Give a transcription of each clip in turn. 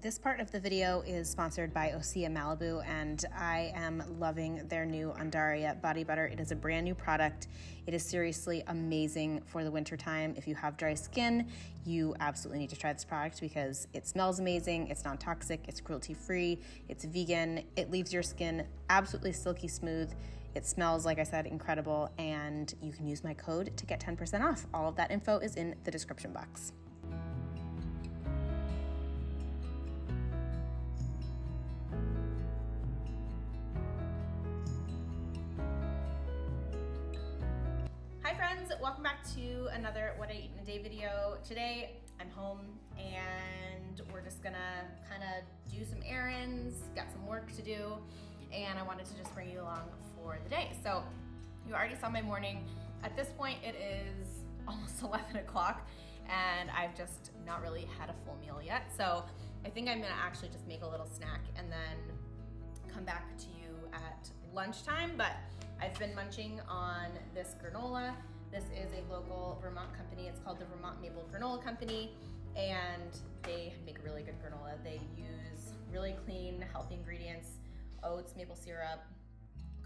this part of the video is sponsored by Osea Malibu, and I am loving their new Undaria body butter. It is a brand new product. It is seriously amazing for the winter time. If you have dry skin, you absolutely need to try this product because it smells amazing, it's non-toxic, it's cruelty-free, it's vegan, it leaves your skin absolutely silky smooth. It smells, like I said, incredible, and you can use my code to get 10% off. All of that info is in the description box. Hi friends, welcome back to another What I Eat in a Day video. Today I'm home and we're just gonna kind of do some errands, got some work to do, and I wanted to just bring you along for the day. So you already saw my morning. At this point it is almost 11 o'clock and I've just not really had a full meal yet. So I think I'm gonna actually just make a little snack and then come back to you at lunchtime. But I've been munching on this granola. This is a local Vermont company. It's called the Vermont Maple Granola Company, and they make a really good granola. They use really clean, healthy ingredients, oats, maple syrup,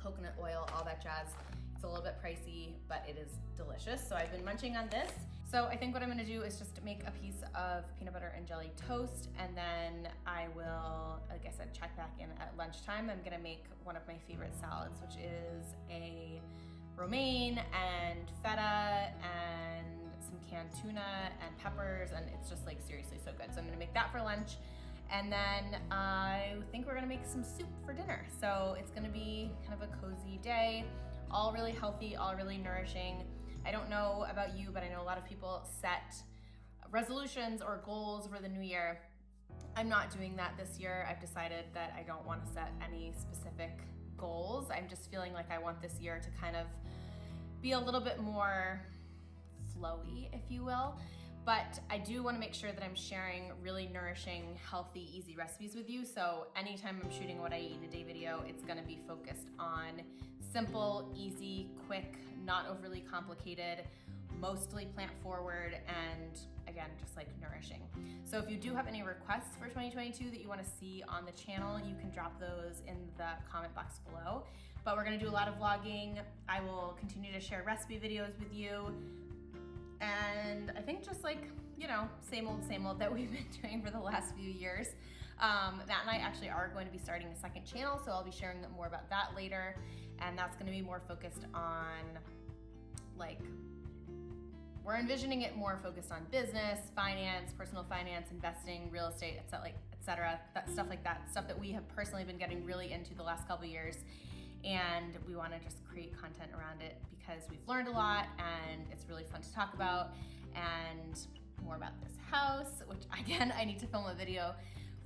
coconut oil, all that jazz. It's a little bit pricey, but it is delicious. So I've been munching on this. So I think what I'm gonna do is just make a piece of peanut butter and jelly toast, and then I will, like I said, check back in at lunchtime. I'm gonna make one of my favorite salads, which is a romaine and feta and some canned tuna and peppers, and it's just like seriously so good. So I'm gonna make that for lunch. And then I think we're gonna make some soup for dinner. So it's gonna be kind of a cozy day, all really healthy, all really nourishing. I don't know about you, but I know a lot of people set resolutions or goals for the new year. I'm not doing that this year. I've decided that I don't want to set any specific goals. I'm just feeling like I want this year to kind of be a little bit more flowy, if you will. But I do want to make sure that I'm sharing really nourishing, healthy, easy recipes with you. So anytime I'm shooting a What I Eat in a Day video, it's going to be focused on simple, easy, quick, not overly complicated, mostly plant forward, and again, just like nourishing. So if you do have any requests for 2022 that you want to see on the channel, you can drop those in the comment box below. But we're going to do a lot of vlogging. I will continue to share recipe videos with you. And I think just like, you know, same old that we've been doing for the last few years. Matt and I actually are going to be starting a second channel, so I'll be sharing more about that later. And that's gonna be more focused on, like, we're envisioning it more focused on business, finance, personal finance, investing, real estate, etc. Stuff like that, stuff that we have personally been getting really into the last couple of years. And we want to just create content around it because we've learned a lot and it's really fun to talk about, and more about this house, which again, I need to film a video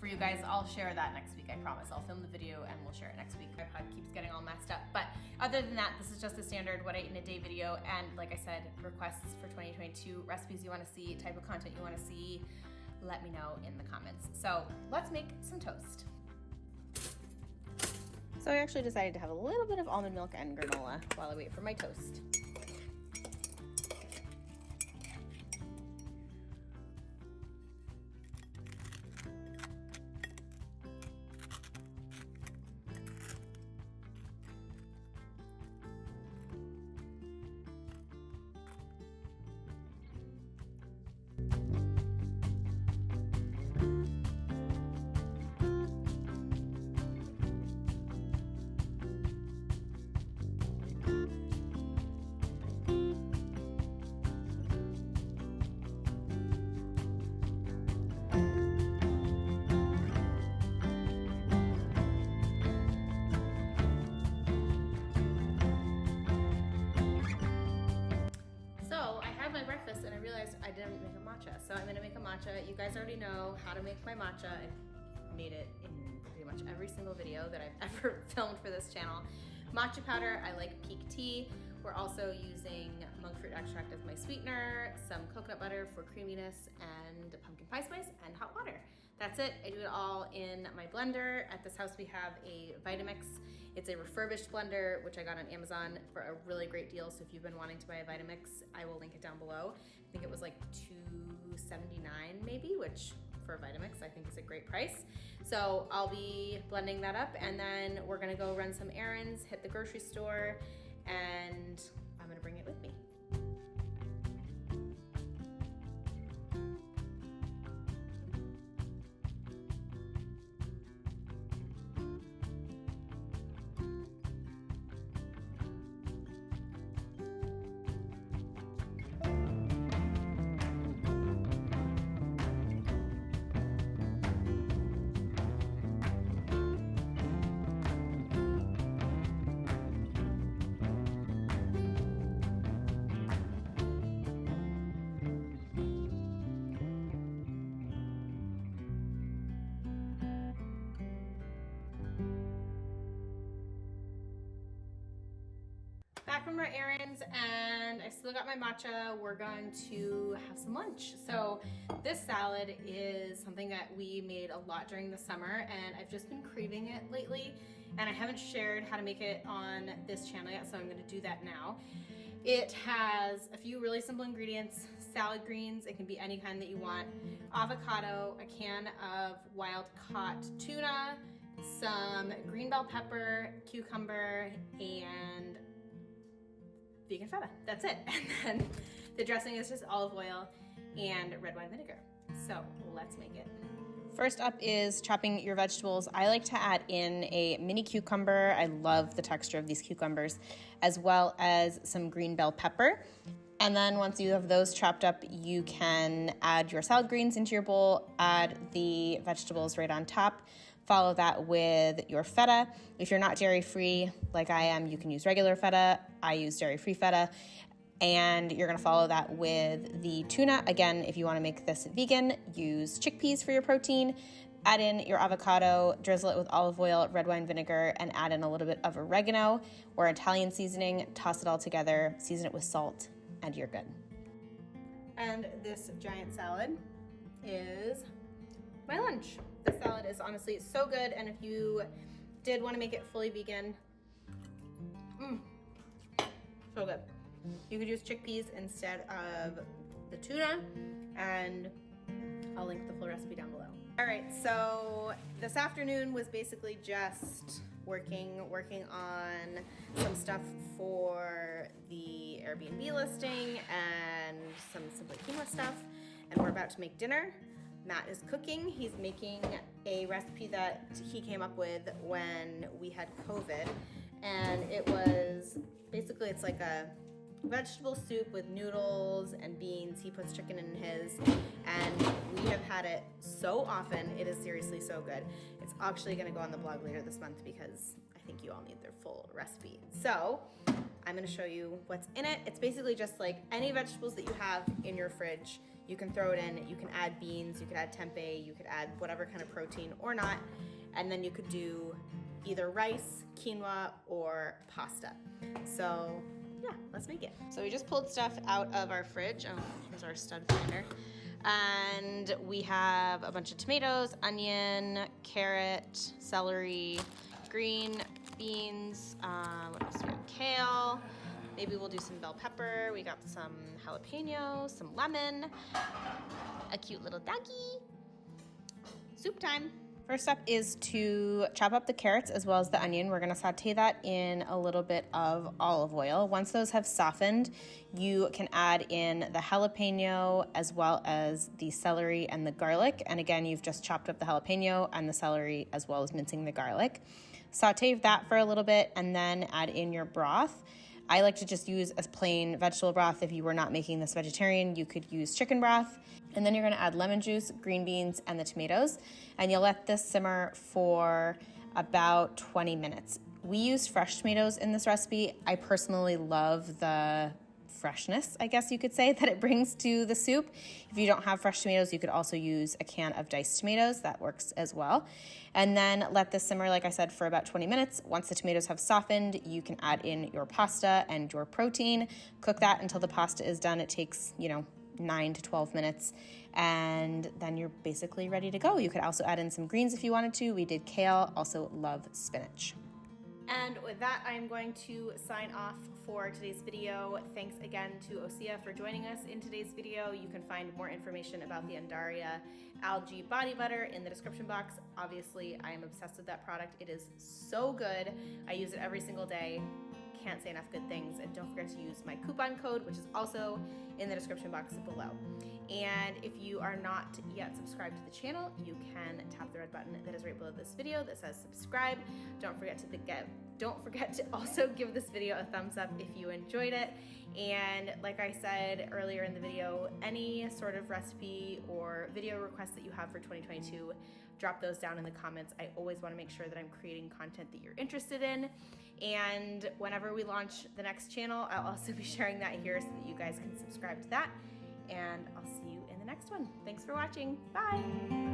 for you guys. I'll share that next week, I promise. I'll film the video and we'll share it next week. My pod keeps getting all messed up. But other than that, this is just a standard What I Eat in a Day video. And like I said, requests for 2022, recipes you want to see, type of content you want to see, let me know in the comments. So let's make some toast. So I actually decided to have a little bit of almond milk and granola while I wait for my toast. And I realized I didn't make a matcha, so I'm gonna make a matcha. You guys already know how to make my matcha. I've made it in pretty much every single video that I've ever filmed for this channel. Matcha powder, I like Peak Tea. We're also using monk fruit extract as my sweetener, some coconut butter for creaminess, and pumpkin pie spice, and hot water. That's it. I do it all in my blender. At this house we have a Vitamix. It's a refurbished blender, which I got on Amazon for a really great deal. So if you've been wanting to buy a Vitamix, I will link it down below. I think it was like $2.79 maybe, which for Vitamix, I think is a great price. So I'll be blending that up, and then we're gonna go run some errands, hit the grocery store, and I'm gonna bring it with me. Back from our errands, and I still got my matcha. We're going to have some lunch. So this salad is something that we made a lot during the summer, and I've just been craving it lately, and I haven't shared how to make it on this channel yet, so I'm gonna do that now. It has a few really simple ingredients: salad greens, it can be any kind that you want, avocado, a can of wild-caught tuna, some green bell pepper, cucumber, and vegan feta. That's it. And then the dressing is just olive oil and red wine vinegar. So let's make it. First up is chopping your vegetables. I like to add in a mini cucumber. I love the texture of these cucumbers, as well as some green bell pepper. And then once you have those chopped up, you can add your salad greens into your bowl, add the vegetables right on top. Follow that with your feta. If you're not dairy-free, like I am, you can use regular feta. I use dairy-free feta. And you're gonna follow that with the tuna. Again, if you wanna make this vegan, use chickpeas for your protein. Add in your avocado, drizzle it with olive oil, red wine vinegar, and add in a little bit of oregano or Italian seasoning. Toss it all together, season it with salt, and you're good. And this giant salad is my lunch. This salad is honestly so good, and if you did want to make it fully vegan, so good. You could use chickpeas instead of the tuna, and I'll link the full recipe down below. All right, so this afternoon was basically just working on some stuff for the Airbnb listing and some Simply Quinoa stuff, and we're about to make dinner. Matt is cooking. He's making a recipe that he came up with when we had COVID, and it was basically, it's like a vegetable soup with noodles and beans. He puts chicken in his, and we have had it so often. It is seriously so good. It's actually gonna go on the blog later this month because I think you all need their full recipe. So I'm gonna show you what's in it. It's basically just like any vegetables that you have in your fridge. You can throw it in, you can add beans, you could add tempeh, you could add whatever kind of protein or not, and then you could do either rice, quinoa, or pasta. So yeah, let's make it. So we just pulled stuff out of our fridge. Oh, here's our stud finder. And we have a bunch of tomatoes, onion, carrot, celery, green beans, what else do we have? Kale. Maybe we'll do some bell pepper. We got some jalapeno, some lemon, a cute little doggy. Soup time. First up is to chop up the carrots as well as the onion. We're gonna saute that in a little bit of olive oil. Once those have softened, you can add in the jalapeno as well as the celery and the garlic. And again, you've just chopped up the jalapeno and the celery as well as mincing the garlic. Saute that for a little bit and then add in your broth. I like to just use a plain vegetable broth. If you were not making this vegetarian, you could use chicken broth. And then you're gonna add lemon juice, green beans, and the tomatoes. And you'll let this simmer for about 20 minutes. We used fresh tomatoes in this recipe. I personally love the freshness, I guess you could say, that it brings to the soup. If you don't have fresh tomatoes, you could also use a can of diced tomatoes. That works as well. And then let this simmer, like I said, for about 20 minutes. Once the tomatoes have softened, you can add in your pasta and your protein. Cook that until the pasta is done. It takes, 9 to 12 minutes, and then you're basically ready to go. You could also add in some greens if you wanted to. We did kale, also love spinach. And with that, I'm going to sign off for today's video. Thanks again to Osea for joining us in today's video. You can find more information about the Undaria algae body butter in the description box. Obviously, I am obsessed with that product. It is so good. I use it every single day. Can't say enough good things. And don't forget to use my coupon code, which is also in the description box below. And if you are not yet subscribed to the channel, you can tap the red button that is right below this video that says subscribe. Don't forget to also give this video a thumbs up if you enjoyed it. And like I said earlier in the video, any sort of recipe or video requests that you have for 2022, drop those down in the comments. I always want to make sure that I'm creating content that you're interested in. And whenever we launch the next channel, I'll also be sharing that here so that you guys can subscribe to that. And I'll see you in the next one. Thanks for watching. Bye.